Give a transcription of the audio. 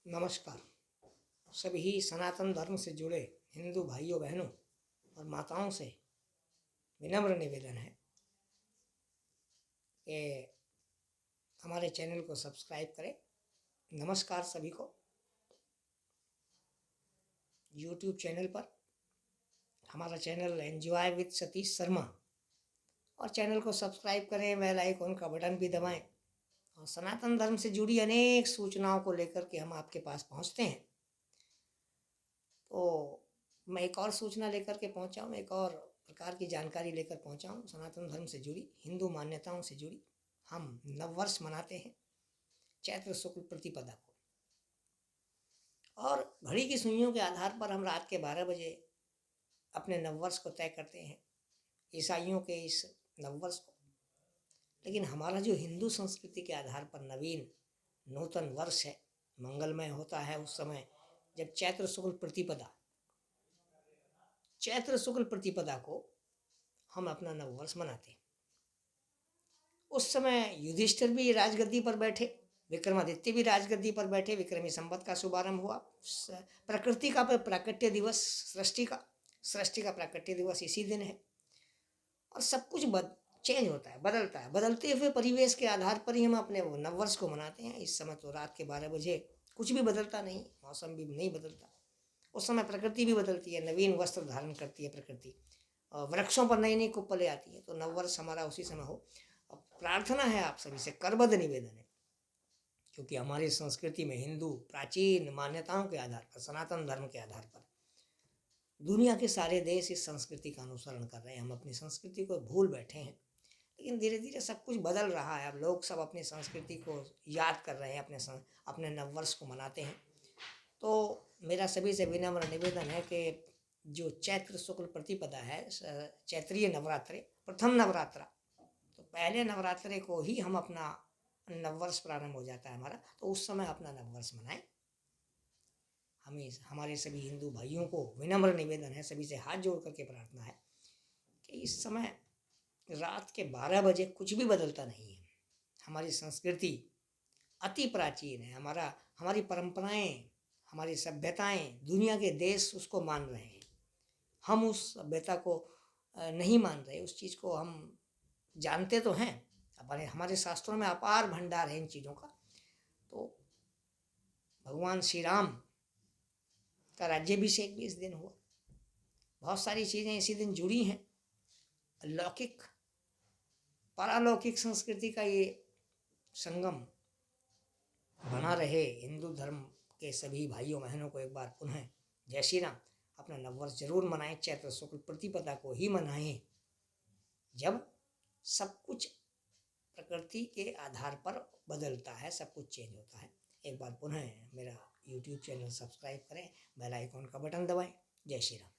नमस्कार। सभी सनातन धर्म से जुड़े हिंदू भाइयों बहनों और माताओं से विनम्र निवेदन है कि हमारे चैनल को सब्सक्राइब करें। नमस्कार सभी को। यूट्यूब चैनल पर हमारा channel enjoy with Satish Sharma, और चैनल को सब्सक्राइब करें, बेल आइकॉन का बटन भी दबाएं, और सनातन धर्म से जुड़ी अनेक सूचनाओं को लेकर के हम आपके पास पहुंचते हैं। तो मैं एक और सूचना लेकर के पहुंचा हूँ, एक और प्रकार की जानकारी लेकर पहुंचा हूँ सनातन धर्म से जुड़ी, हिंदू मान्यताओं से जुड़ी। हम नववर्ष मनाते हैं चैत्र शुक्ल प्रतिपदा को, और घड़ी की सुइयों के आधार पर हम रात के 12 बजे अपने नववर्ष को तय करते हैं, ईसाइयों के इस नववर्ष को। लेकिन हमारा जो हिंदू संस्कृति के आधार पर नवीन नूतन वर्ष है, मंगलमय होता है उस समय जब चैत्र शुक्ल प्रतिपदा को हम अपना नववर्ष मनाते हैं। उस समय युधिष्ठिर भी राजगद्दी पर बैठे, विक्रमादित्य भी राजगद्दी पर बैठे, विक्रमी संवत का शुभारंभ हुआ। प्रकृति का प्राकट्य दिवस, सृष्टि का प्राकट्य दिवस इसी दिन है। और सब कुछ चेंज होता है, बदलता है। बदलते हुए परिवेश के आधार पर ही हम अपने वो नववर्ष को मनाते हैं। इस समय तो रात के 12 बजे कुछ भी बदलता नहीं, मौसम भी नहीं बदलता। उस समय प्रकृति भी बदलती है, नवीन वस्त्र धारण करती है प्रकृति, और वृक्षों पर नई नई कुप्पलें आती हैं। तो नववर्ष हमारा उसी समय हो। अब प्रार्थना है आप सभी से, करबद्ध निवेदन है, क्योंकि हमारी संस्कृति में हिंदू प्राचीन मान्यताओं के आधार पर, सनातन धर्म के आधार पर दुनिया के सारे देश इस संस्कृति का अनुसरण कर रहे हैं। हम अपनी संस्कृति को भूल बैठे हैं, लेकिन धीरे धीरे सब कुछ बदल रहा है। अब लोग सब अपनी संस्कृति को याद कर रहे हैं, अपने नववर्ष को मनाते हैं। तो मेरा सभी से विनम्र निवेदन है कि जो चैत्र शुक्ल प्रतिपदा है, चैत्रीय नवरात्रि, प्रथम नवरात्रा, तो पहले नवरात्रे को ही हम अपना नववर्ष प्रारंभ हो जाता है हमारा। तो उस समय अपना नववर्ष मनाएं। हमें हमारे सभी हिंदू भाइयों को विनम्र निवेदन है, सभी से हाथ जोड़ करके प्रार्थना है कि इस समय रात के 12 बजे कुछ भी बदलता नहीं है। हमारी संस्कृति अति प्राचीन है, हमारी परंपराएं, हमारी सभ्यताएं, दुनिया के देश उसको मान रहे हैं। हम उस सभ्यता को नहीं मान रहे। उस चीज़ को हम जानते तो हैं, हमारे शास्त्रों में अपार भंडार है इन चीज़ों का। तो भगवान श्री राम का राज्याभिषेक भी इस दिन हुआ। बहुत सारी चीज़ें इसी दिन जुड़ी हैं। लौकिक पारलौकिक संस्कृति का ये संगम बना रहे। हिंदू धर्म के सभी भाइयों बहनों को एक बार पुनः जय श्री राम। अपना नववर्ष जरूर मनाएं, चैत्र शुक्ल प्रतिपदा को ही मनाएं, जब सब कुछ प्रकृति के आधार पर बदलता है, सब कुछ चेंज होता है। एक बार पुनः मेरा यूट्यूब चैनल सब्सक्राइब करें, बेल आइकॉन का बटन दबाएं। जय श्री राम।